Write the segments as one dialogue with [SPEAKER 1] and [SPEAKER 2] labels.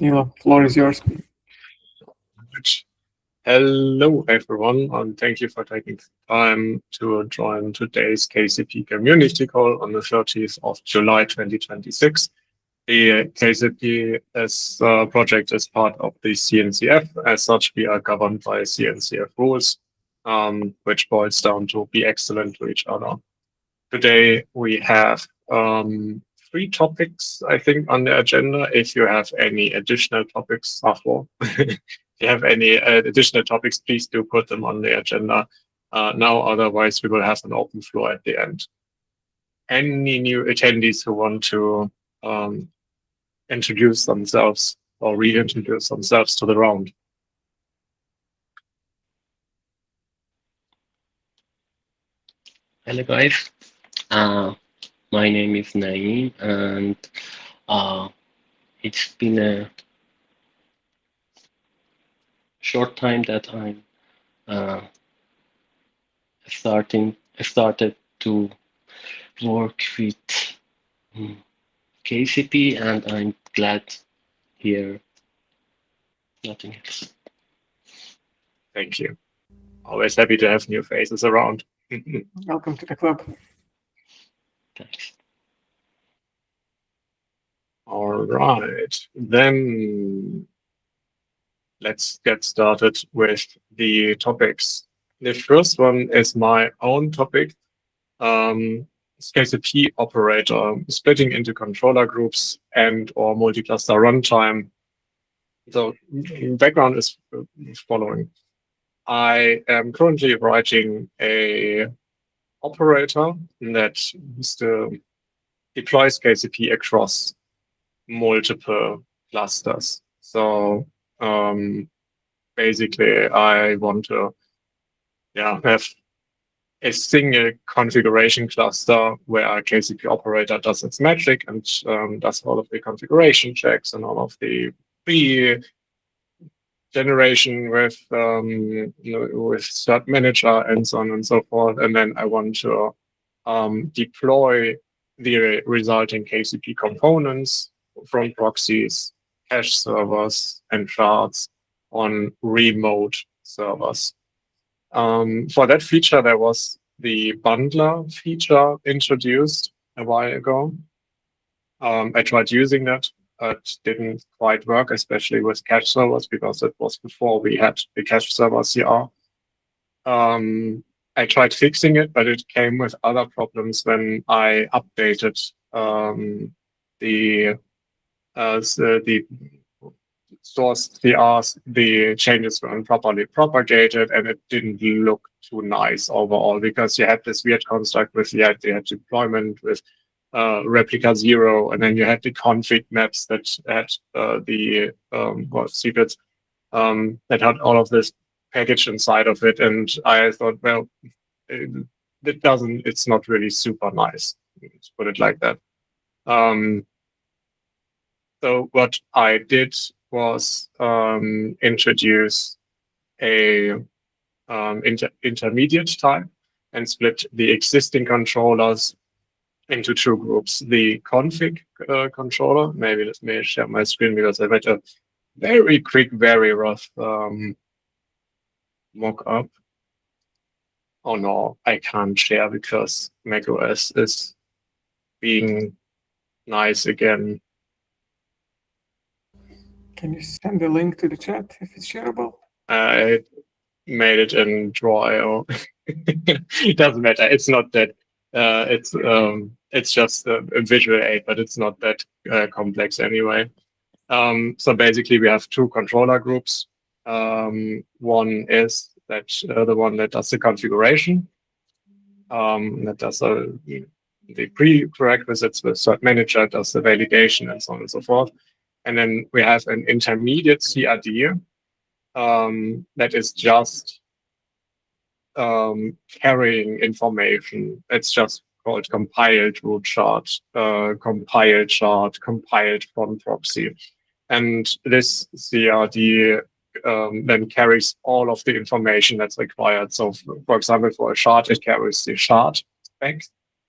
[SPEAKER 1] Nilo, floor is yours.
[SPEAKER 2] Hello, everyone, and thank you for taking the time to join today's KCP community call on the 30th of July 2026. The KCP project is part of the CNCF. As such, we are governed by CNCF rules, which boils down to be excellent to each other. Today, we have three topics, I think, on the agenda. If you have any additional topics, if you have any additional topics, please do put them on the agenda now. Otherwise, we will have an open floor at the end. Any new attendees who want to introduce themselves or reintroduce themselves to the round?
[SPEAKER 3] Hello guys, my name is Naeem, and it's been a short time that I'm started to work with KCP, and I'm glad here. Nothing else.
[SPEAKER 2] Thank you. Always happy to have new faces around.
[SPEAKER 1] Welcome to the club.
[SPEAKER 3] Thanks.
[SPEAKER 2] All right, then let's get started with the topics. The first one is my own topic. KCP operator splitting into controller groups and or multi-cluster runtime. So background is following. I am currently writing a operator that deploys KCP across multiple clusters. So basically, I want to have a single configuration cluster where a KCP operator does its magic and does all of the configuration checks and all of the pre-generation with Cert Manager and so on and so forth. And then I want to deploy the resulting KCP components from proxies, cache servers, and shards on remote servers. For that feature, there was the bundler feature introduced a while ago. I tried using that. It didn't quite work, especially with cache servers, because it was before we had the cache server CR. I tried fixing it, but it came with other problems when I updated the source CRs. The changes weren't properly propagated, and it didn't look too nice overall, because you had this weird construct with you had deployment with replica 0, and then you had the config maps that had the secrets that had all of this package inside of it. And I thought, well, it's not really super nice, let's put it like that. So what I did was introduce a intermediate type and split the existing controllers into two groups. The config controller, maybe let me share my screen because I made a very quick, very rough mock-up. Oh no, I can't share because macOS is being nice again.
[SPEAKER 1] Can you send the link to the chat if it's shareable?
[SPEAKER 2] I made it in Draw.io. It doesn't matter. It's not that. It's just a visual aid, but it's not that complex anyway. So basically, we have two controller groups. One is that the one that does the configuration, that does the prerequisites with Cert Manager, does the validation, and so on and so forth. And then we have an intermediate CRD that is just carrying information. It's just called compiled root chart, compiled chart, compiled from proxy. And this CRD then carries all of the information that's required. So, for example, for a chart, it carries the chart spec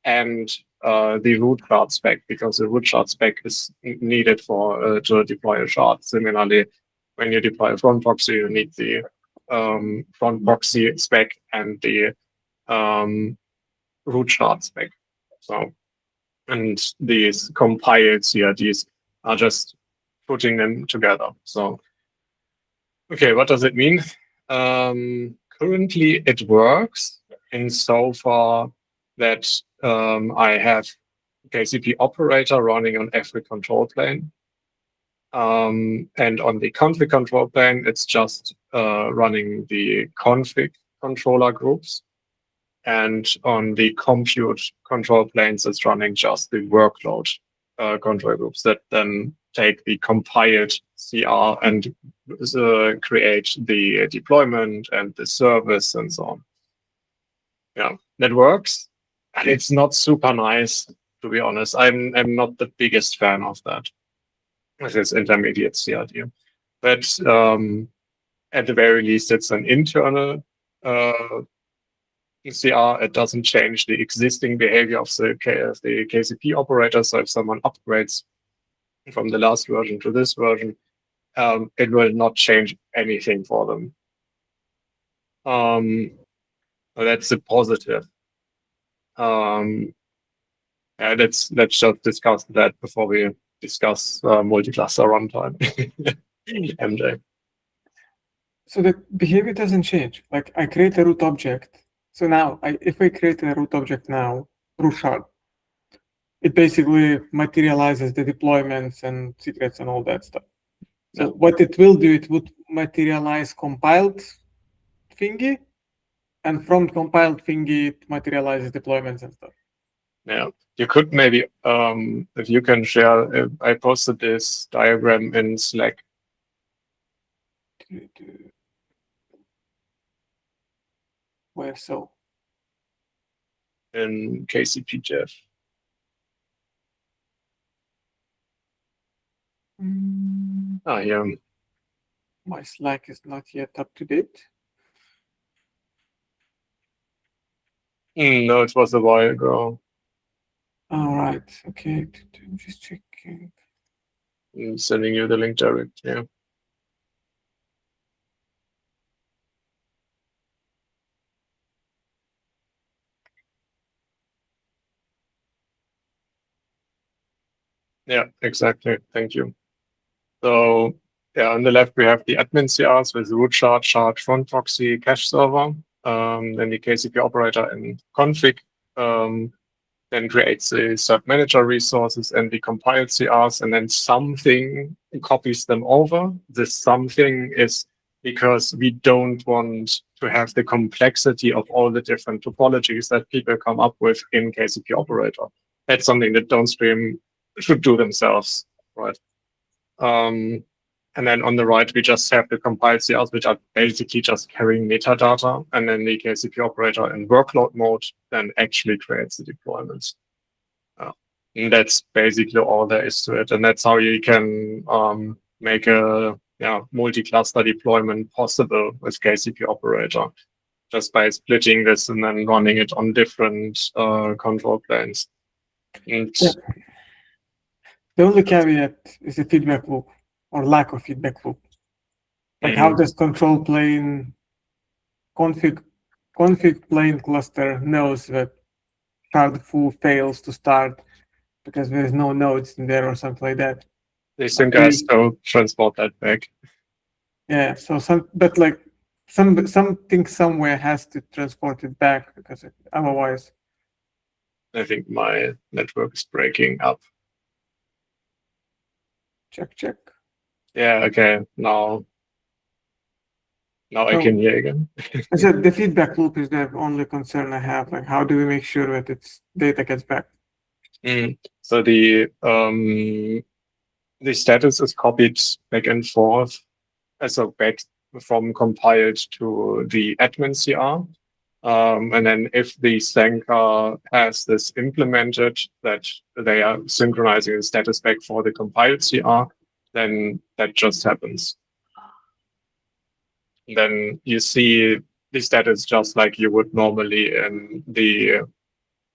[SPEAKER 2] and the root shard spec, because the root shard spec is needed for to deploy a shard. Similarly, when you deploy a front proxy, you need the front proxy spec and the root shard spec. So, and these compiled CRDs are just putting them together. So, okay, what does it mean? Currently, it works insofar that I have KCP operator running on every control plane. And on the config control plane, it's just running the config controller groups. And on the compute control planes, it's running just the workload control groups that then take the compiled CR and create the deployment and the service and so on. Yeah, that works. And it's not super nice, to be honest. I'm not the biggest fan of that. This is intermediate CRD. But at the very least, it's an internal CR. It doesn't change the existing behavior of the KCP operator. So if someone upgrades from the last version to this version, it will not change anything for them. That's a positive. Yeah, let's just discuss that before we discuss multi-cluster runtime. MJ.
[SPEAKER 1] So the behavior doesn't change. Like I create a root object. So now, if I create a root object now, root shard, it basically materializes the deployments and secrets and all that stuff. So
[SPEAKER 2] Yeah.
[SPEAKER 1] what it will do, it would materialize compiled thingy, and from compiled thingy, it materializes deployments and stuff.
[SPEAKER 2] Yeah, you could maybe, if you can share, I posted this diagram in Slack.
[SPEAKER 1] Where so?
[SPEAKER 2] In KCP Jeff. Yeah.
[SPEAKER 1] My Slack is not yet up to date.
[SPEAKER 2] No, it was a while ago.
[SPEAKER 1] All right. Okay. I'm just checking.
[SPEAKER 2] I'm sending you the link direct. Yeah. Yeah, exactly. Thank you. So yeah, on the left we have the admin CRs with root shard, front proxy, cache server. Then the KCP operator and config. Then creates the sub manager resources and the compiled CRs, and then something copies them over. This something is because we don't want to have the complexity of all the different topologies that people come up with in KCP operator. That's something that Downstream should do themselves, right? And then on the right, we just have the compiled CRs, which are basically just carrying metadata, and then the KCP operator in workload mode then actually creates the deployments. And that's basically all there is to it. And that's how you can make a multi-cluster deployment possible with KCP operator, just by splitting this and then running it on different control planes. And
[SPEAKER 1] Yeah. The only caveat is the feedback loop or lack of feedback loop. Like how does control plane config plane cluster knows that shard foo fails to start because there's no nodes in there or something like that.
[SPEAKER 2] they think has to transport that back.
[SPEAKER 1] Yeah, so something somewhere has to transport it back because otherwise.
[SPEAKER 2] I think my network is breaking up.
[SPEAKER 1] Check.
[SPEAKER 2] Yeah, okay. Now I can hear again.
[SPEAKER 1] I said the feedback loop is the only concern I have. Like, how do we make sure that its data gets back?
[SPEAKER 2] So the status is copied back and forth, so back from compiled to the admin CR. And then if the Slanker has this implemented that they are synchronizing the status back for the compiled CR, then that just happens. Then you see the status just like you would normally in the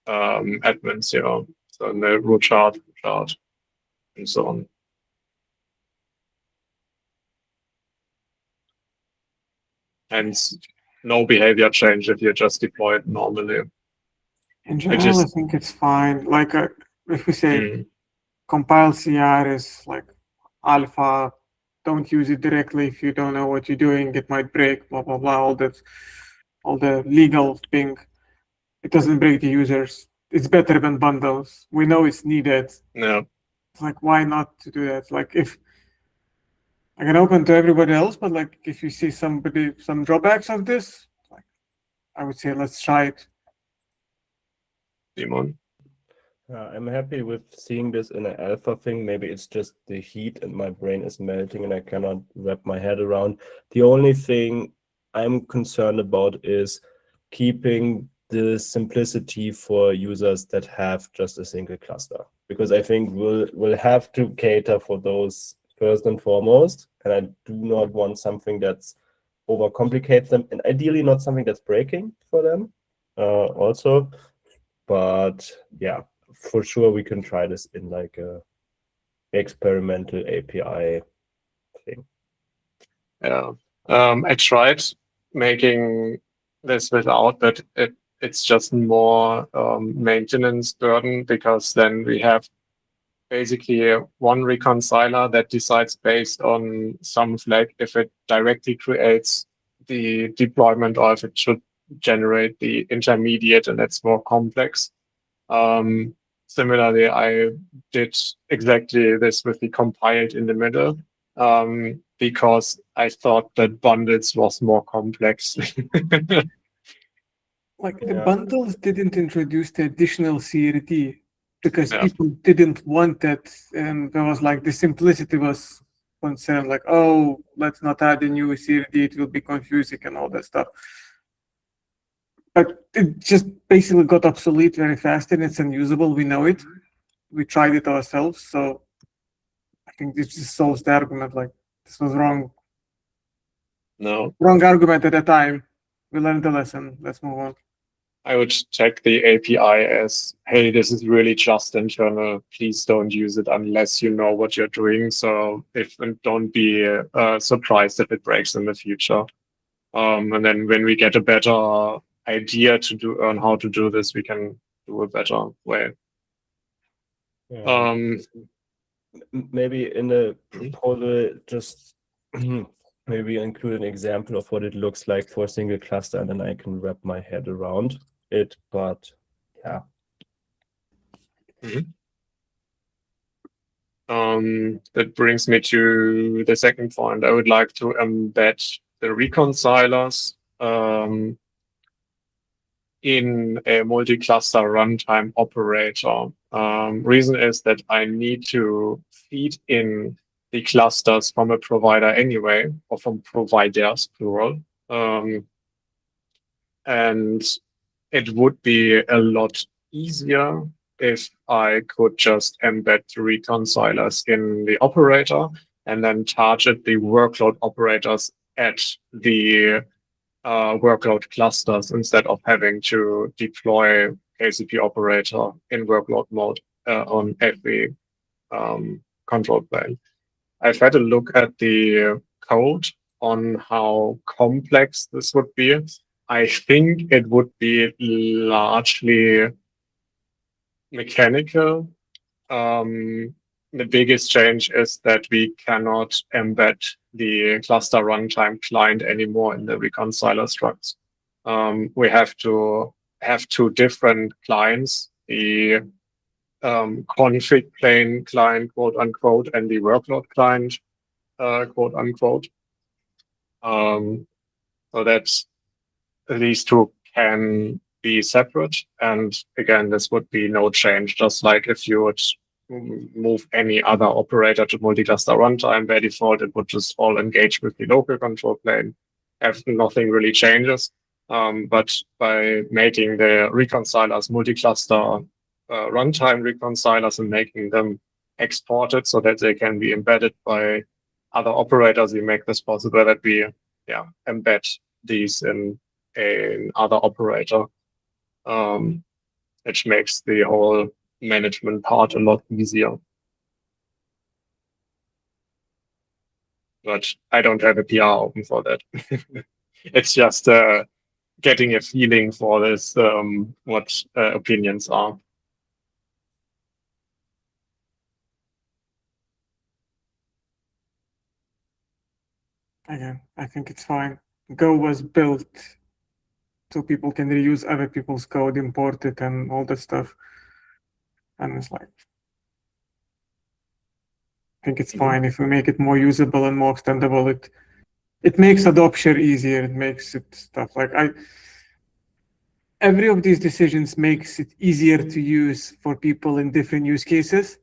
[SPEAKER 2] admins here. So in the root chart, and so on. And no behavior change if you just deploy it normally.
[SPEAKER 1] In
[SPEAKER 2] Which
[SPEAKER 1] general,
[SPEAKER 2] is-
[SPEAKER 1] I think it's fine. Like if we say
[SPEAKER 2] Mm,
[SPEAKER 1] compile CR is like alpha, don't use it directly if you don't know what you're doing. It might break, blah blah blah. All the legal thing. It doesn't break the users. It's better than bundles. We know it's needed.
[SPEAKER 2] yeah.
[SPEAKER 1] It's like, why not to do that? Like if I can open to everybody else, but like if you see some drawbacks of this, like I would say let's try it.
[SPEAKER 2] Simon.
[SPEAKER 4] I'm happy with seeing this in an alpha thing. Maybe it's just the heat and my brain is melting and I cannot wrap my head around. The only thing I'm concerned about is keeping the simplicity for users that have just a single cluster, because I think we'll have to cater for those first and foremost, and I do not want something that's overcomplicates them, and ideally not something that's breaking for them also. But yeah, for sure we can try this in like a experimental API thing.
[SPEAKER 2] Yeah. I tried making this without, but it's just more maintenance burden, because then we have basically one reconciler that decides based on some flag if it directly creates the deployment or if it should generate the intermediate, and that's more complex. Similarly, I did exactly this with the compiled in the middle, because I thought that bundles was more complex.
[SPEAKER 1] Like the
[SPEAKER 4] Yeah.
[SPEAKER 1] bundles didn't introduce the additional CRT because
[SPEAKER 2] Yeah.
[SPEAKER 1] people didn't want it, and there was like the simplicity was concerned, like, oh, let's not add a new CRT, it will be confusing and all that stuff. But it just basically got obsolete very fast and it's unusable. We know it. We tried it ourselves, so I think this just solves the argument. Like this was wrong
[SPEAKER 2] No,
[SPEAKER 1] argument at the time. We learned the lesson. Let's move on.
[SPEAKER 2] I would check the API as, hey, this is really just internal. Please don't use it unless you know what you're doing. So and don't be surprised if it breaks in the future. And then when we get a better idea on how to do this, we can do a better way.
[SPEAKER 4] Maybe in the proposal, just maybe include an example of what it looks like for a single cluster, and then I can wrap my head around it. But yeah.
[SPEAKER 2] That brings me to the second point. I would like to embed the reconcilers in a multi-cluster runtime operator. Reason is that I need to feed in the clusters from a provider anyway, or from providers, plural. And it would be a lot easier if I could just embed the reconcilers in the operator and then target the workload operators at the workload clusters instead of having to deploy KCP operator in workload mode on every control plane. I've had a look at the code on how complex this would be. I think it would be largely mechanical. The biggest change is that we cannot embed the cluster runtime client anymore in the reconciler structs. We have to have two different clients, the config plane client, quote unquote, and the workload client, quote unquote. So that's these two can be separate. And again, this would be no change, just like if you would move any other operator to multi-cluster runtime, by default, it would just all engage with the local control plane. Nothing really changes. But by making the reconcilers multi-cluster runtime reconcilers and making them exported so that they can be embedded by other operators, we make this possible that we embed these in other operator. which makes the whole management part a lot easier. But I don't have a PR open for that. It's just getting a feeling for this, what opinions are.
[SPEAKER 1] Again, I think it's fine. Go was built so people can reuse other people's code, import it, and all that stuff. And it's like, I think it's fine if we make it more usable and more extendable. It makes adoption easier. It makes it stuff like every of these decisions makes it easier to use for people in different use cases.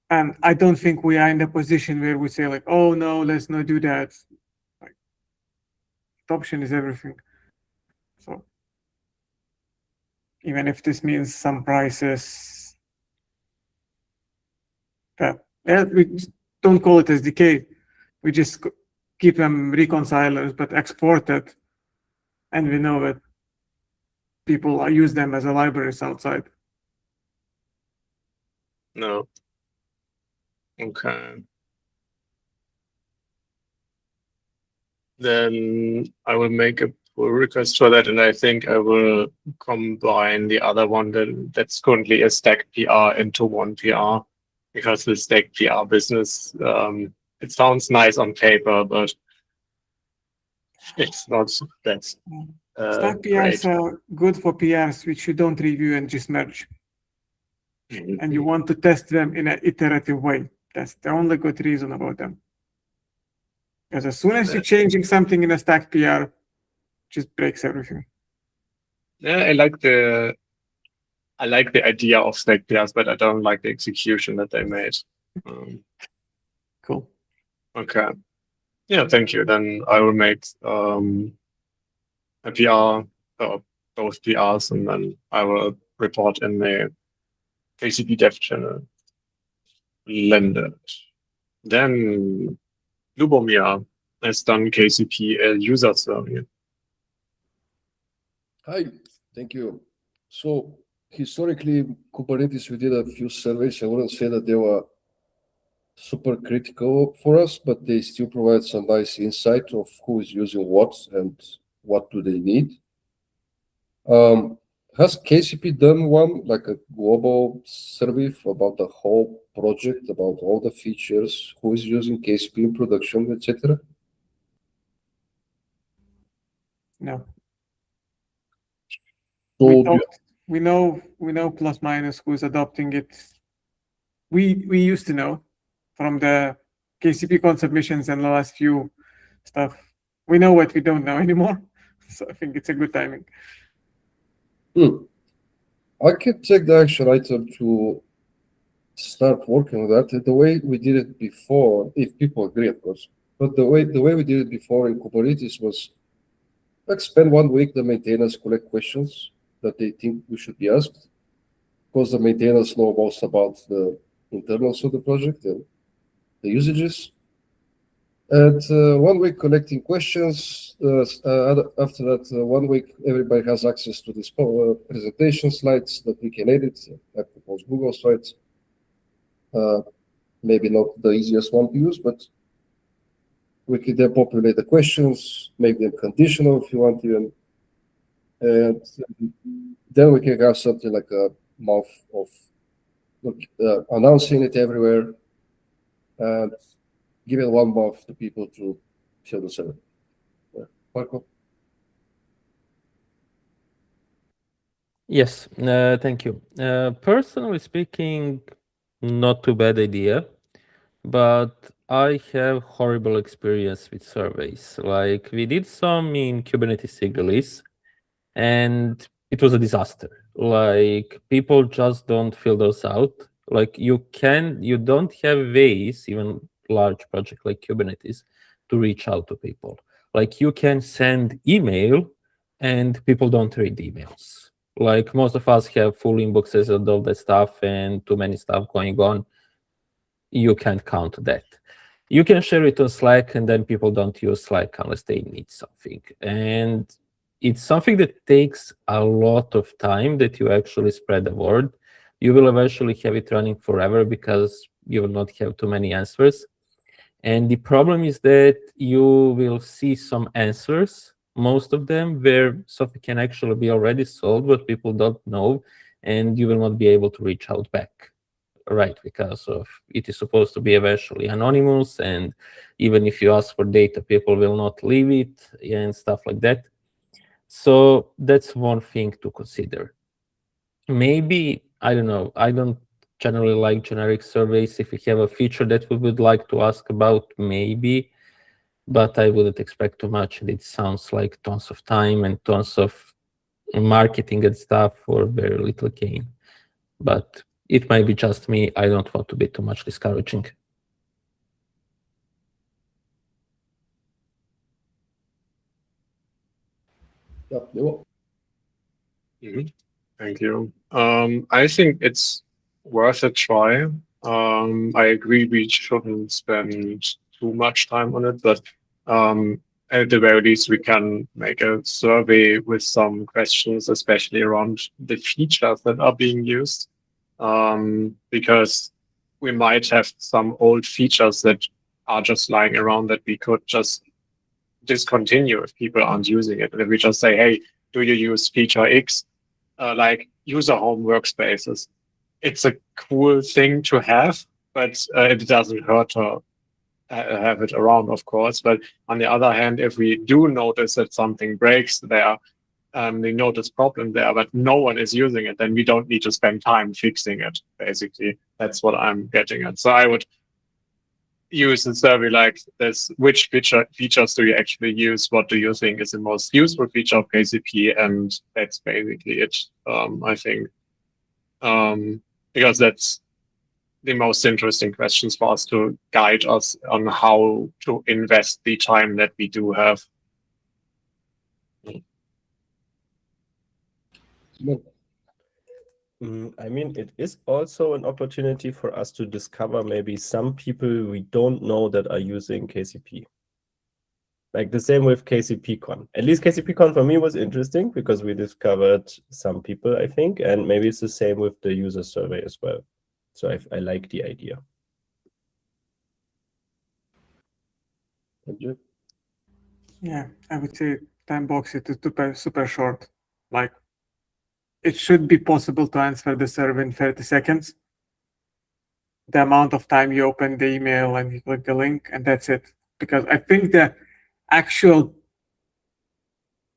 [SPEAKER 1] And I don't think we are in a position where we say like, oh no, let's not do that. Like, adoption is everything. So even if this means some prices that we just don't call it SDK, we just keep them reconcilers but exported, and we know that people use them as a libraries outside.
[SPEAKER 2] No. Okay. Then I will make a pull request for that, and I think I will combine the other one that's currently a stack PR into one PR, because the stack PR business, it sounds nice on paper, but it's not that
[SPEAKER 1] Stack
[SPEAKER 2] great.
[SPEAKER 1] PRs are good for PRs which you don't review and just merge, and you want to test them in an iterative way. That's the only good reason about them. Because as soon as you're changing something in a stack PR, it just breaks everything.
[SPEAKER 2] Yeah, I like the idea of stack PRs, but I don't like the execution that they made.
[SPEAKER 1] Cool.
[SPEAKER 2] Okay. Yeah, thank you. Then I will make a PR, both PRs, and then I will report in the KCP dev channel. Blended. Then Lubomir has done KCP user survey.
[SPEAKER 5] Hi, thank you. So historically, Kubernetes, we did a few surveys. I wouldn't say that they were super critical for us, but they still provide some nice insight of who is using what and what do they need. Has KCP done one, like a global survey about the whole project, about all the features, who is using KCP in production, etc.?
[SPEAKER 1] No.
[SPEAKER 5] So
[SPEAKER 1] We know plus minus who's adopting it. We used to know from the KCP submissions and the last few stuff. We know what we don't know anymore. So I think it's a good timing.
[SPEAKER 5] I can take the action item to start working on that the way we did it before, if people agree, of course. But the way we did it before in Kubernetes was like spend 1 week, the maintainers collect questions that they think we should be asked, because the maintainers know most about the internals of the project and the usages. And 1 week collecting questions. After that, 1 week, everybody has access to this presentation slides that we can edit. I propose Google Slides. Maybe not the easiest one to use, but we can then populate the questions, make them conditional if you want to, and then we can have something like a month of announcing it everywhere and giving 1 month to people to fill the survey. Marco?
[SPEAKER 6] Yes, thank you. Personally speaking, not too bad idea, but I have horrible experience with surveys. Like we did some in Kubernetes SIG release, and it was a disaster. Like people just don't fill those out. Like you don't have ways, even large project like Kubernetes, to reach out to people. Like you can send email and people don't read emails. Like most of us have full inboxes and all that stuff and too many stuff going on. You can't count that. You can share it on Slack and then people don't use Slack unless they need something. And it's something that takes a lot of time that you actually spread the word. You will eventually have it running forever because you will not have too many answers. And the problem is that you will see some answers, most of them, where something can actually be already solved, but people don't know, and you will not be able to reach out back. Right, because of it is supposed to be eventually anonymous, and even if you ask for data, people will not leave it and stuff like that. So that's one thing to consider. Maybe, I don't know, I don't generally like generic surveys. If we have a feature that we would like to ask about, maybe, but I wouldn't expect too much. And it sounds like tons of time and tons of marketing and stuff for very little gain. But it might be just me. I don't want to be too much discouraging.
[SPEAKER 5] Yeah, Nemo?
[SPEAKER 2] Mhm. Thank you. I think it's worth a try. I agree we shouldn't spend too much time on it, but at the very least, we can make a survey with some questions, especially around the features that are being used. Because we might have some old features that are just lying around that we could just discontinue if people aren't using it. And if we just say, hey, do you use feature X, like user home workspaces? It's a cool thing to have, but it doesn't hurt to have it around, of course. But on the other hand, if we do notice that something breaks there, we notice problem there, but no one is using it, then we don't need to spend time fixing it, basically. That's what I'm getting at. So I would use a survey like this: which features do you actually use? What do you think is the most useful feature of KCP? And that's basically it, I think. Because that's the most interesting questions for us to guide us on how to invest the time that we do have.
[SPEAKER 5] No.
[SPEAKER 4] I mean, it is also an opportunity for us to discover maybe some people we don't know that are using KCP. Like the same with KCPCon. At least KCPCon for me was interesting because we discovered some people, I think, and maybe it's the same with the user survey as well. So I like the idea.
[SPEAKER 5] Andrew?
[SPEAKER 1] Yeah, I would say time box it is super short. Like, it should be possible to answer the survey in 30 seconds. The amount of time you open the email and you click the link, and that's it. Because I think the actual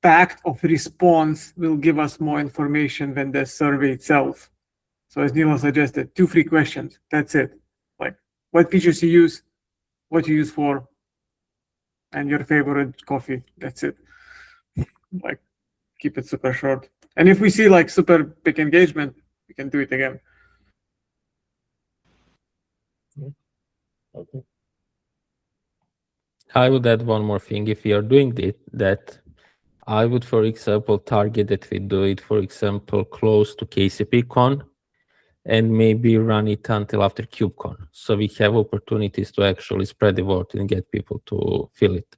[SPEAKER 1] fact of response will give us more information than the survey itself. So as Nilo suggested, 2-3 questions. That's it. Like, what features you use, what you use for, and your favorite coffee. That's it. Like, keep it super short. And if we see like super big engagement, we can do it again.
[SPEAKER 4] Okay.
[SPEAKER 6] I would add one more thing. If we are doing that, I would, for example, target that we do it, for example, close to KCPCon, and maybe run it until after KubeCon. So we have opportunities to actually spread the word and get people to fill it.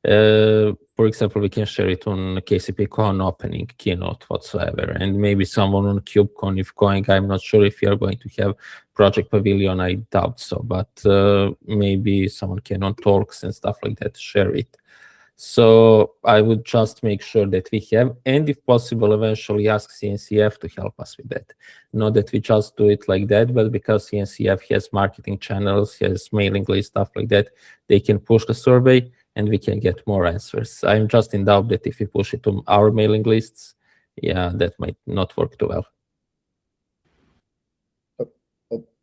[SPEAKER 6] For example, we can share it on KCPCon opening keynote whatsoever, and maybe someone on KubeCon if going. I'm not sure if you are going to have Project Pavilion. I doubt so, but maybe someone can on talks and stuff like that share it. So I would just make sure that we have, and if possible, eventually ask CNCF to help us with that. Not that we just do it like that, but because CNCF has marketing channels, has mailing list, stuff like that, they can push the survey and we can get more answers. I'm just in doubt that if we push it to our mailing lists, yeah, that might not work too well.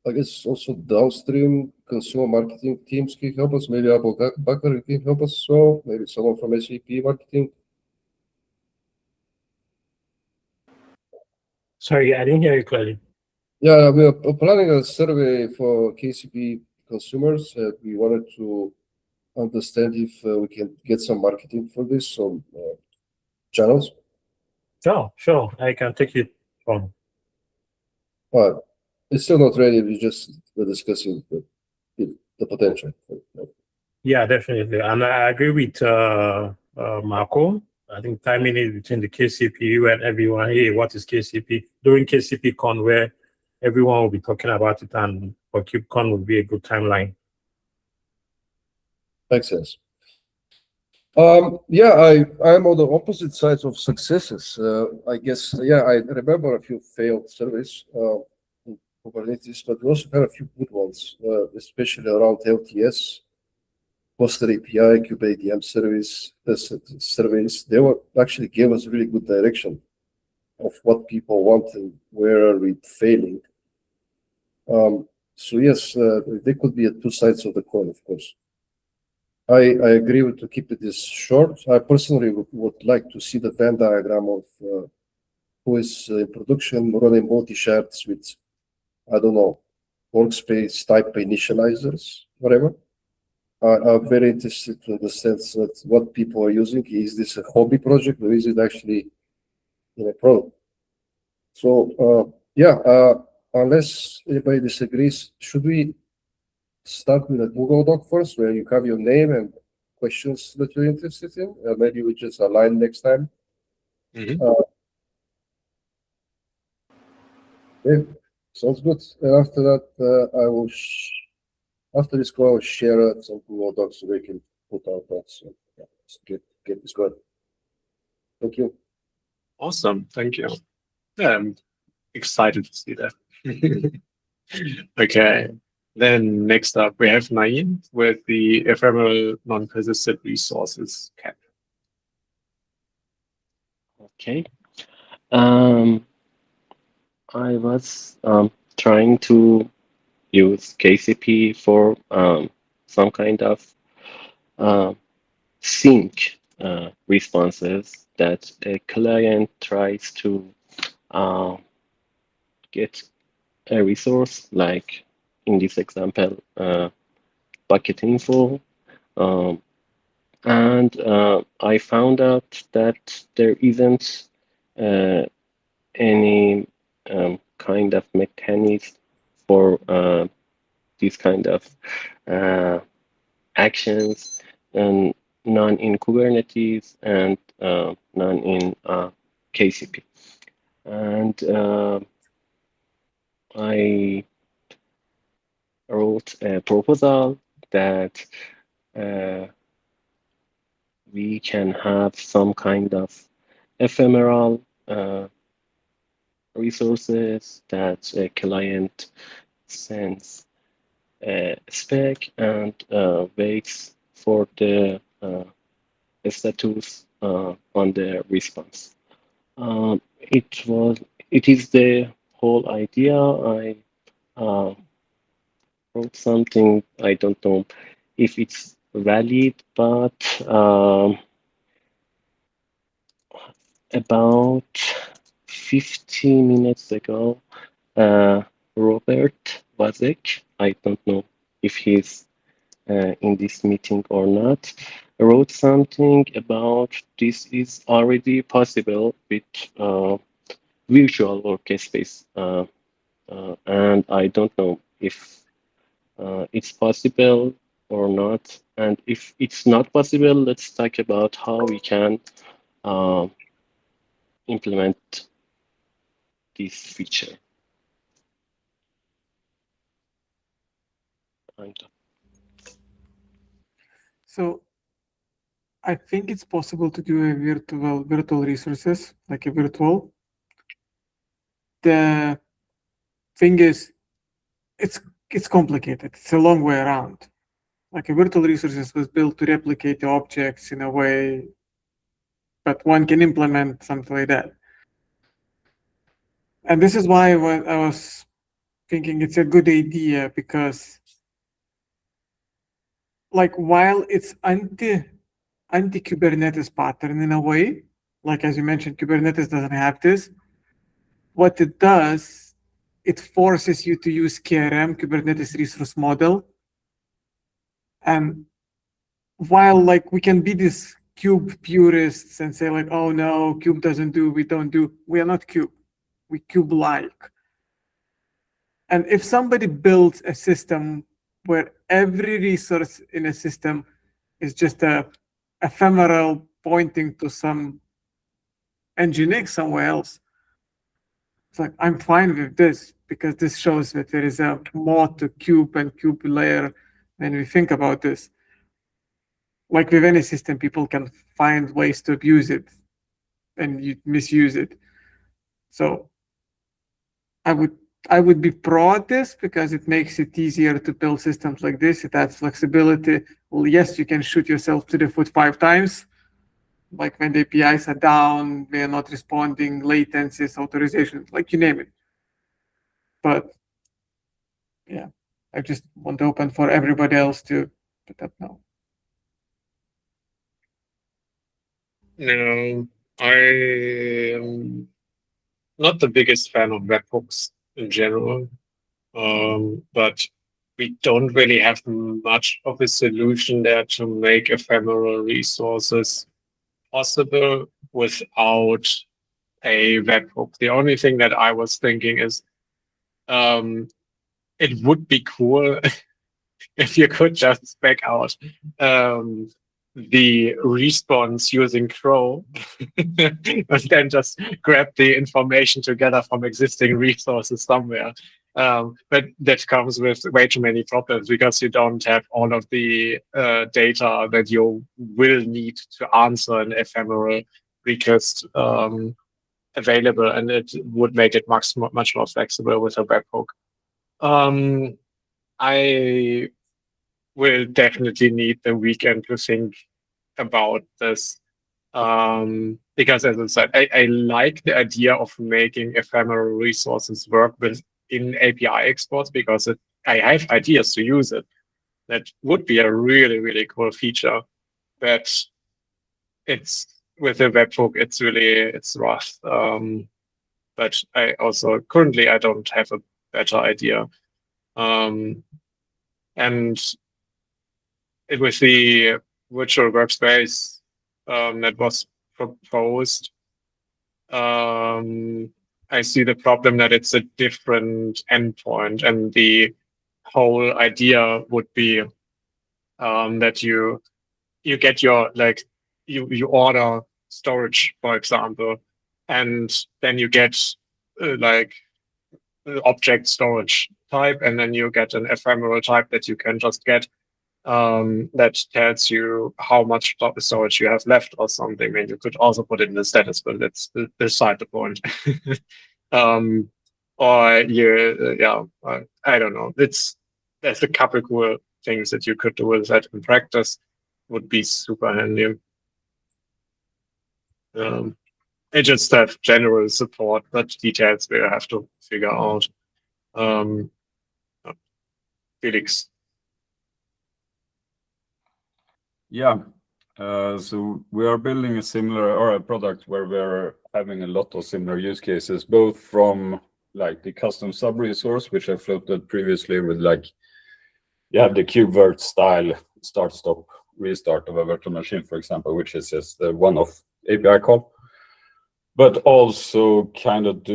[SPEAKER 5] I guess also downstream consumer marketing teams can help us. Maybe Abu Bakr can help us. So maybe someone from SAP marketing.
[SPEAKER 7] Sorry, I didn't hear you clearly.
[SPEAKER 5] Yeah, we are planning a survey for KCP consumers. We wanted to understand if we can get some marketing for this on channels.
[SPEAKER 7] Sure. I can take it on.
[SPEAKER 5] But it's still not ready. We just were discussing the potential.
[SPEAKER 7] Yeah, definitely. And I agree with Marco. I think timing it between the KCP and everyone. Hey, what is KCP? During KCP Con, where everyone will be talking about it, and for KubeCon will be a good timeline.
[SPEAKER 5] Makes sense. Yeah, I'm on the opposite side of successes. I guess, yeah, I remember a few failed surveys in Kubernetes, but we also had a few good ones, especially around LTS, Poster API, kubeadm service surveys. They were actually gave us really good direction of what people want and where are we failing. So yes, there could be two sides of the coin, of course. I agree with to keep it this short. I personally would like to see the Venn diagram of who is in production running multi-shards with, I don't know, workspace type initializers, whatever. I'm very interested to understand what people are using. Is this a hobby project or is it actually in a product? So unless anybody disagrees, should we start with a Google Doc first, where you have your name and questions that you're interested in? Maybe we just align next time.
[SPEAKER 2] Mhm.
[SPEAKER 5] Okay, sounds good. And after that, I will, after this call, I will share some Google Docs so we can put our thoughts. So, yeah, let's get this going. Thank you.
[SPEAKER 2] Awesome. Thank you. Yeah, I'm excited to see that. Okay. Then next up, we have Naeem with the ephemeral non-persistent resources cap.
[SPEAKER 3] Okay. I was trying to use KCP for some kind of sync responses that a client tries to get a resource, like in this example, bucket info. And I found out that there isn't any kind of mechanism for these kind of actions, and none in Kubernetes and none in KCP. And I wrote a proposal that we can have some kind of ephemeral resources that a client sends a spec and waits for the status on the response. It is the whole idea. I wrote something. I don't know if it's valid, but about 50 minutes ago, Robert Wazek, I don't know if he's in this meeting or not, wrote something about this is already possible with virtual workspace. And I don't know if it's possible or not. And if it's not possible, let's talk about how we can implement this feature.
[SPEAKER 1] So I think it's possible to do a virtual resources, like a virtual. The thing is, it's complicated. It's a long way around. Like a virtual resources was built to replicate the objects in a way, but one can implement something like that. And this is why I was thinking it's a good idea, because like while it's anti-Kubernetes pattern in a way, like as you mentioned, Kubernetes doesn't have this. What it does, it forces you to use KRM, Kubernetes Resource Model. And while like we can be these Kube purists and say like, oh no, Kube doesn't do, we don't do, we are not Kube, we Kube-like. And if somebody builds a system where every resource in a system is just a ephemeral pointing to some Nginx somewhere else. It's like, I'm fine with this because this shows that there is a more to kube and kube layer when we think about this. Like with any system, people can find ways to abuse it and you misuse it. So I would be pro at this because it makes it easier to build systems like this. It adds flexibility. Well, yes, you can shoot yourself to the foot 5 times. Like when the APIs are down, they are not responding, latencies, authorizations, like you name it. But yeah, I just want to open for everybody else to put up now.
[SPEAKER 2] No, I am not the biggest fan of webhooks in general, but we don't really have much of a solution there to make ephemeral resources possible without a webhook. The only thing that I was thinking is it would be cool if you could just spec out the response using Crow, but then just grab the information together from existing resources somewhere. But that comes with way too many problems because you don't have all of the data that you will need to answer an ephemeral request available, and it would make it much more flexible with a webhook. I will definitely need the weekend to think about this. Because as I said, I like the idea of making ephemeral resources work within API exports because I have ideas to use it. That would be a really, really cool feature. But it's with a webhook, it's rough. But I also currently I don't have a better idea. And with the virtual workspace that was proposed, I see the problem that it's a different endpoint, and the whole idea would be that you get your you order storage, for example, and then you get object storage type, and then you get an ephemeral type that you can just get that tells you how much storage you have left or something. And you could also put it in the status, but that's beside the point. Or you, I don't know. There's a couple cool things that you could do with that in practice. Would be super handy. I just have general support, but details we have to figure out. Felix.
[SPEAKER 8] Yeah, so we are building a similar or a product where we're having a lot of similar use cases, both from like the custom sub resource, which I floated previously with you have the KubeVirt style start, stop, restart of a virtual machine, for example, which is just the one-off API call, but also kind of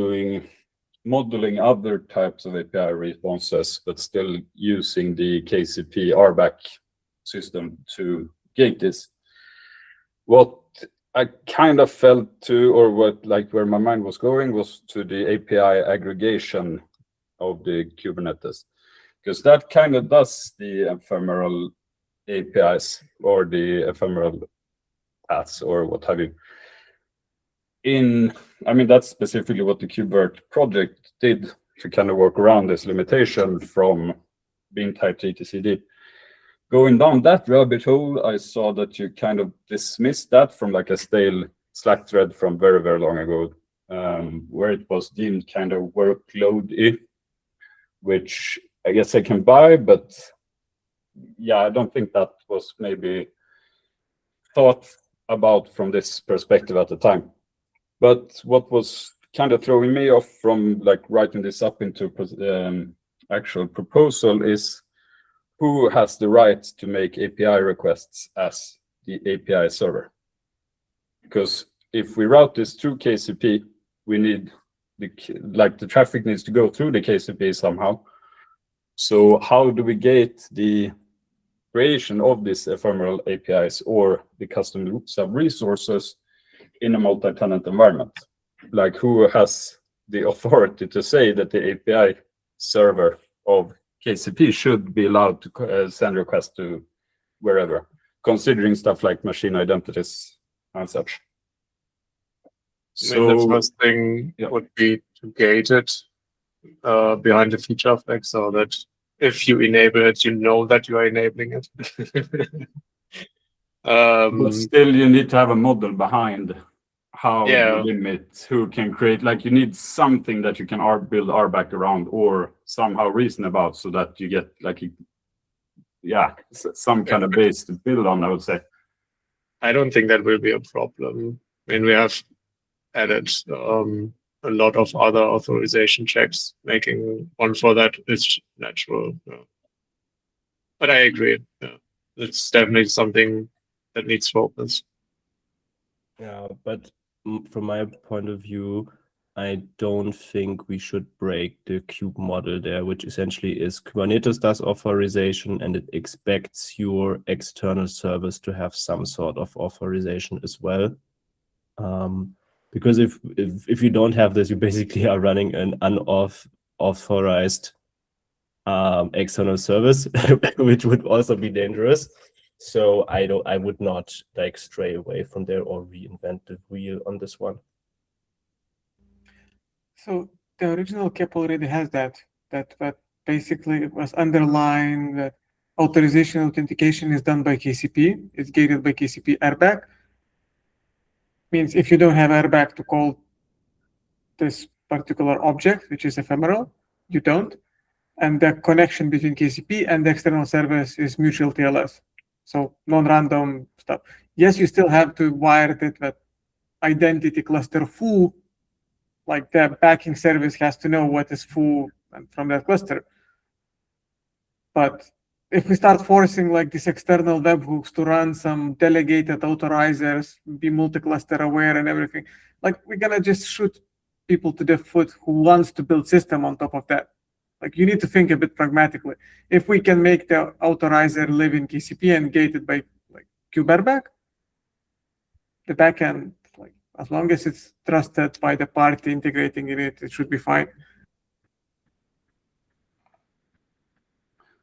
[SPEAKER 8] modeling other types of API responses, but still using the KCP RBAC system to gate this. What I kind of felt to, or where my mind was going, was to the API aggregation of the Kubernetes, because that kind of does the ephemeral APIs or the ephemeral paths or what have you. That's specifically what the KubeVirt project did to kind of work around this limitation from being typed etcd. Going down that rabbit hole, I saw that you kind of dismissed that from like a stale Slack thread from very, very long ago, where it was deemed kind of workload-y, which I guess I can buy, but yeah, I don't think that was maybe thought about from this perspective at the time. But what was kind of throwing me off from like writing this up into actual proposal is who has the right to make API requests as the API server. Because if we route this through KCP, we need the traffic needs to go through the KCP somehow. So how do we gate the creation of these ephemeral APIs or the custom sub resources in a multi-tenant environment. Like, who has the authority to say that the API server of KCP should be allowed to send requests to wherever, considering stuff like machine identities and such.
[SPEAKER 2] I mean, the
[SPEAKER 8] So
[SPEAKER 2] first thing
[SPEAKER 8] yeah.
[SPEAKER 2] would be to gate it behind the feature flag so that if you enable it, you know that you are enabling it.
[SPEAKER 8] but still, you need to have a model behind how
[SPEAKER 2] Yeah.
[SPEAKER 8] you limit who can create. Like, you need something that you can build RBAC around, or somehow reason about, so that you get like some kind of base to build on, I would say.
[SPEAKER 2] I don't think that will be a problem. I mean, we have added a lot of other authorization checks. Making one for that is natural. Yeah. But I agree. Yeah. It's definitely something that needs focus.
[SPEAKER 4] Yeah, but from my point of view, I don't think we should break the kube model there, which essentially is Kubernetes does authorization and it expects your external service to have some sort of authorization as well. Because if you don't have this, you basically are running an unauthorized external service, which would also be dangerous. So I would not like stray away from there or reinvent the wheel on this one.
[SPEAKER 1] So the original KEP already has that basically it was underlined that authorization authentication is done by KCP. It's gated by KCP RBAC. Means if you don't have RBAC to call this particular object, which is ephemeral, you don't. And the connection between KCP and the external service is mutual TLS. So non-random stuff. Yes, you still have to wire it with identity cluster foo. Like the backing service has to know what is foo from that cluster. But if we start forcing like these external webhooks to run some delegated authorizers, be multi-cluster aware and everything, like we're gonna just shoot people to the foot who wants to build system on top of that. Like, you need to think a bit pragmatically. If we can make the authorizer live in KCP and gated by like KubeRBAC, the backend, like as long as it's trusted by the party integrating in it, it should be fine.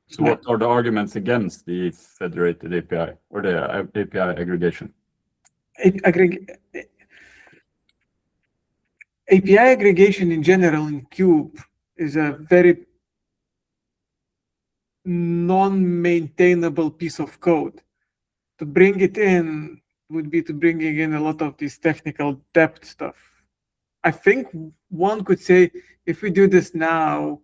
[SPEAKER 8] So what are the arguments against the federated API or the API aggregation?
[SPEAKER 1] API aggregation in general in Kube is a very non-maintainable piece of code. To bring it in would be to bringing in a lot of this technical depth stuff. I think one could say if we do this now,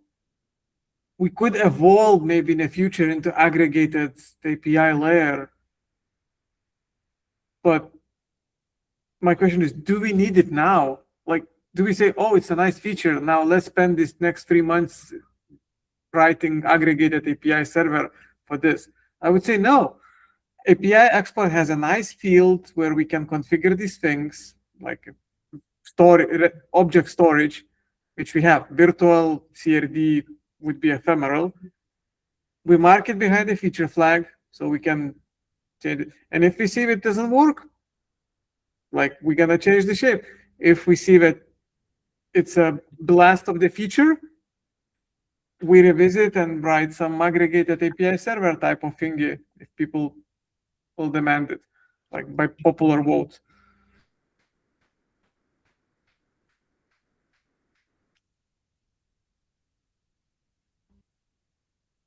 [SPEAKER 1] we could evolve maybe in the future into aggregated API layer. But my question is, do we need it now? Like, do we say, oh, it's a nice feature, now let's spend this next 3 months writing aggregated API server for this? I would say no. API export has a nice field where we can configure these things, like object storage, which we have. Virtual CRD would be ephemeral. We mark it behind the feature flag so we can change it. And if we see it doesn't work, like, we're gonna change the shape. If we see that it's a blast of the feature, we revisit and write some aggregated API server type of thingy if people will demand it, like by popular vote.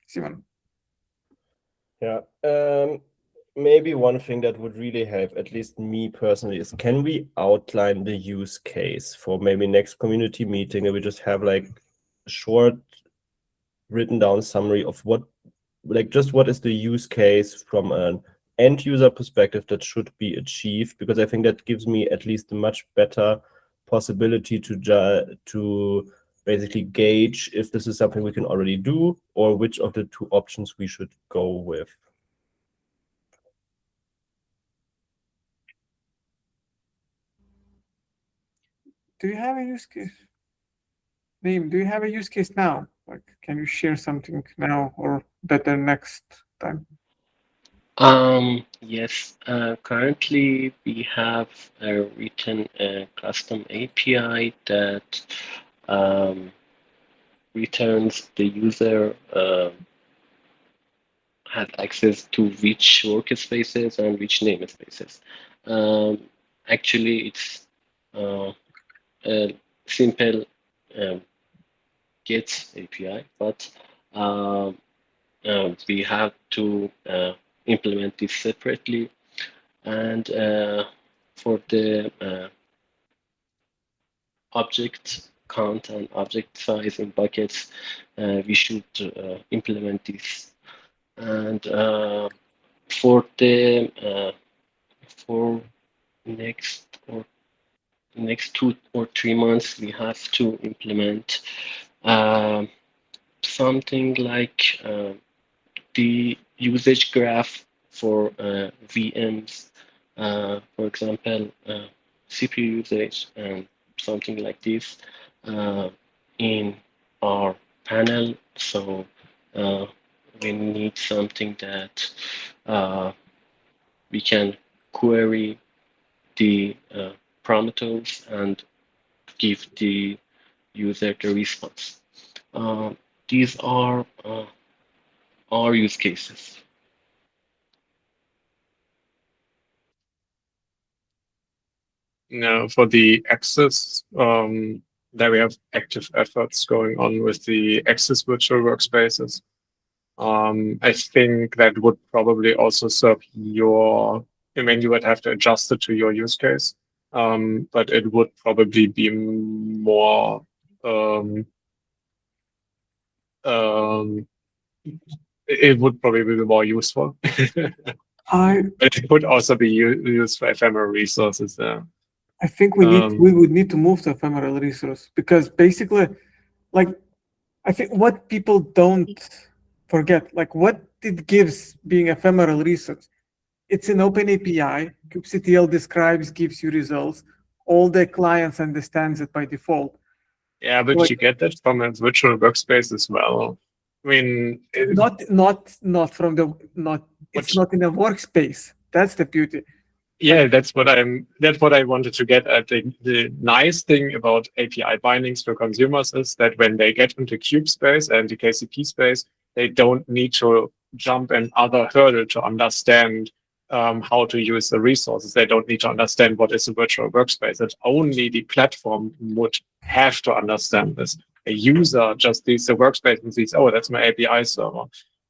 [SPEAKER 1] Simon.
[SPEAKER 4] Yeah. Maybe one thing that would really help, at least me personally, is can we outline the use case for maybe next community meeting, and we just have like a short written down summary of what, like, just what is the use case from an end user perspective that should be achieved, because I think that gives me at least a much better possibility to basically gauge if this is something we can already do or which of the two options we should go with.
[SPEAKER 1] Do you have a use case? Naeem, do you have a use case now? Like, can you share something now or better next time?
[SPEAKER 3] Yes, currently we have written a custom API that returns the user has access to which workspaces and which namespaces. Actually, it's a simple GET API, but we have to implement this separately. And for the object count and object size in buckets, we should implement this. And for the for next 2 or 3 months, we have to implement something like the usage graph for VMs, for example, CPU usage and something like this in our panel. So we need something that we can query the parameters and give the user the response. These are our use cases.
[SPEAKER 2] Now, for the access, there we have active efforts going on with the access virtual workspaces. I think that would probably also serve your, I mean, you would have to adjust it to your use case, but it would probably be more, it would probably be more useful. But it could also be used for ephemeral resources there.
[SPEAKER 1] I think we would need to move to ephemeral resource, because basically, like, I think what people don't forget, like what it gives being ephemeral resource, it's an open API. kubectl describes, gives you results. All the clients understands it by default.
[SPEAKER 2] Yeah, but
[SPEAKER 1] Like-
[SPEAKER 2] you get that from a virtual workspace as well. I mean,
[SPEAKER 1] Not from the it's not in a workspace. That's the beauty.
[SPEAKER 2] yeah, that's what I wanted to get at. The nice thing about API bindings for consumers is that when they get into Kubespace and the KCP space, they don't need to jump another hurdle to understand how to use the resources. They don't need to understand what is a virtual workspace. That only the platform would have to understand this. A user just sees the workspace and sees, oh, that's my API server.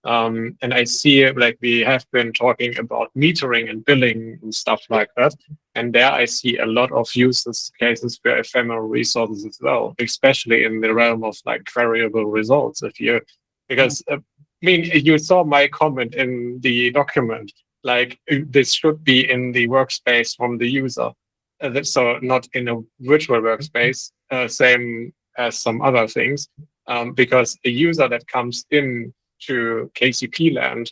[SPEAKER 2] And I see, like, we have been talking about metering and billing and stuff like that. And there I see a lot of use cases for ephemeral resources as well, especially in the realm of like queryable results. Because I mean, you saw my comment in the document, like this should be in the workspace from the user. So not in a virtual workspace, same as some other things, because a user that comes in to KCP land,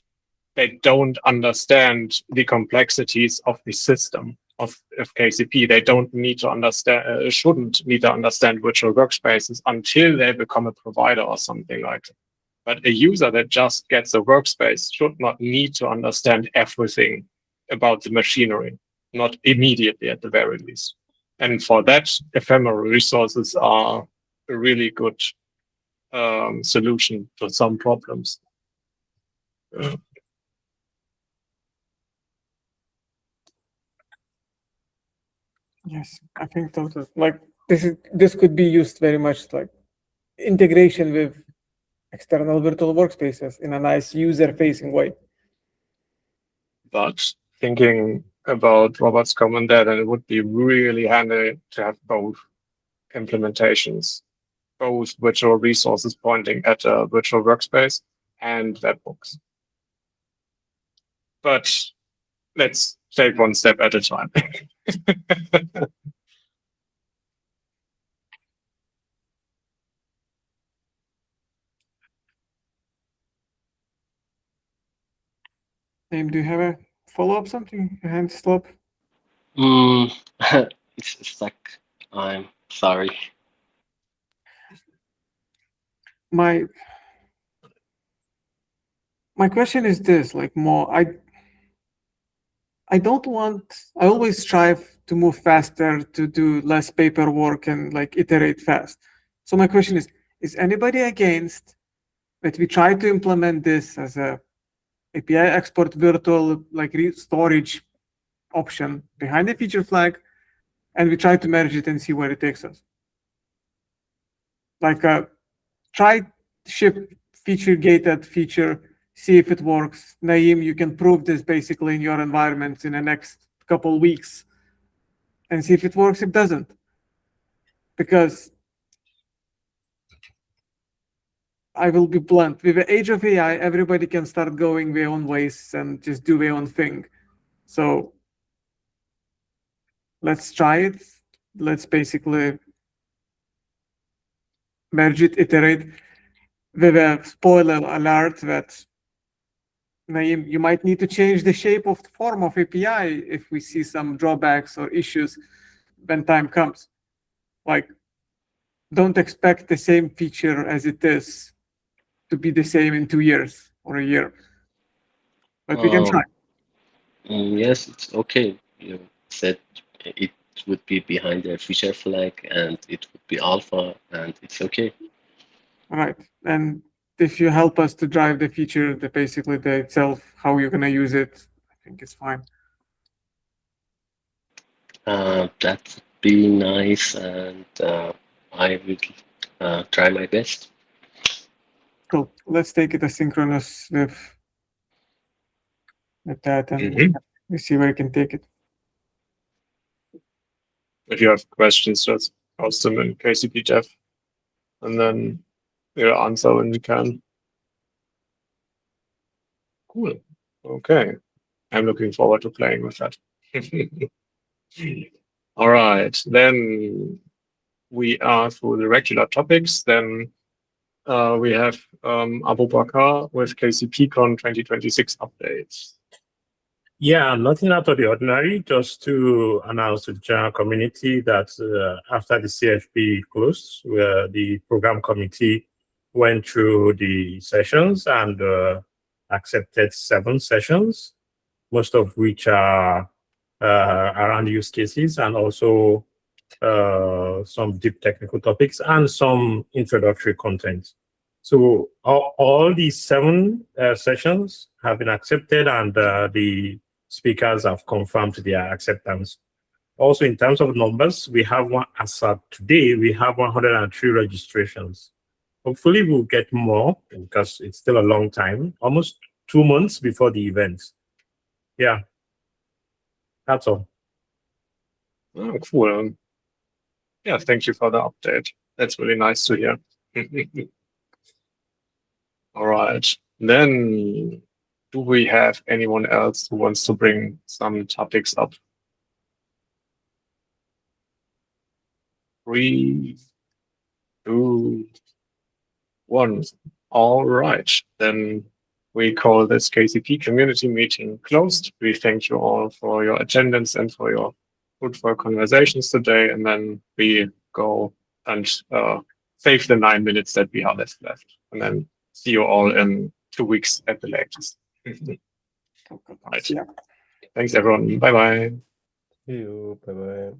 [SPEAKER 2] they don't understand the complexities of the system of KCP. They don't need to understand, shouldn't need to understand virtual workspaces until they become a provider or something like that. But a user that just gets a workspace should not need to understand everything about the machinery, not immediately at the very least. And for that, ephemeral resources are a really good solution to some problems.
[SPEAKER 1] Yes, I think totally. Like this could be used very much like integration with external virtual workspaces in a nice user-facing way.
[SPEAKER 2] But thinking about Robert's comment there, then it would be really handy to have both implementations, both virtual resources pointing at a virtual workspace and webhooks. But let's take one step at a time.
[SPEAKER 1] Do you have a follow-up something? Your hand still up?
[SPEAKER 3] It's stuck. I'm sorry.
[SPEAKER 1] My question is this, like more, I always strive to move faster, to do less paperwork and like iterate fast. So my question is anybody against that we try to implement this as a API export virtual like storage option behind the feature flag, and we try to merge it and see where it takes us? Like try ship feature gated feature, see if it works. Naeem, you can prove this basically in your environments in the next couple weeks and see if it works, if it doesn't. Because I will be blunt, with the age of AI, everybody can start going their own ways and just do their own thing. So let's try it. Let's basically merge it, iterate, with a spoiler alert that Naeem, you might need to change the shape of the form of API if we see some drawbacks or issues when time comes. Like, don't expect the same feature as it is to be the same in 2 years or a year. But we can try.
[SPEAKER 3] Yes, it's okay. You said it would be behind the feature flag and it would be alpha, and it's okay.
[SPEAKER 1] All right. And if you help us to drive the feature, basically the itself, how you're gonna use it, I think it's fine.
[SPEAKER 3] That would be nice, and I will try my best.
[SPEAKER 1] Cool. Let's take it asynchronous with that, and
[SPEAKER 2] Mhm.
[SPEAKER 1] we see where you can take it.
[SPEAKER 2] If you have questions, just post them in KCP Dev, and then we'll answer when we can. Cool. Okay. I'm looking forward to playing with that. All right. Then we are through the regular topics. Then we have Abu Bakr with KCPCon 2026 updates.
[SPEAKER 7] Yeah, nothing out of the ordinary, just to announce to the general community that after the CFP closed, where the program committee went through the sessions and accepted 7 sessions, most of which are around use cases and also some deep technical topics and some introductory content. So all these 7 sessions have been accepted, and the speakers have confirmed their acceptance. Also, in terms of numbers, we have as of today, we have 103 registrations. Hopefully we'll get more because it's still a long time, almost 2 months before the event. Yeah, that's all.
[SPEAKER 2] Oh, cool. Yeah, thank you for the update. That's really nice to hear. All right. Then, do we have anyone else who wants to bring some topics up? 3, 2, 1. All right. Then we call this KCP community meeting closed. We thank you all for your attendance and for your fruitful conversations today. And then we go and save the 9 minutes that we have left. And then see you all in 2 weeks at the latest. Right.
[SPEAKER 1] Yeah.
[SPEAKER 2] Thanks, everyone. Bye-bye.
[SPEAKER 4] See you. Bye bye.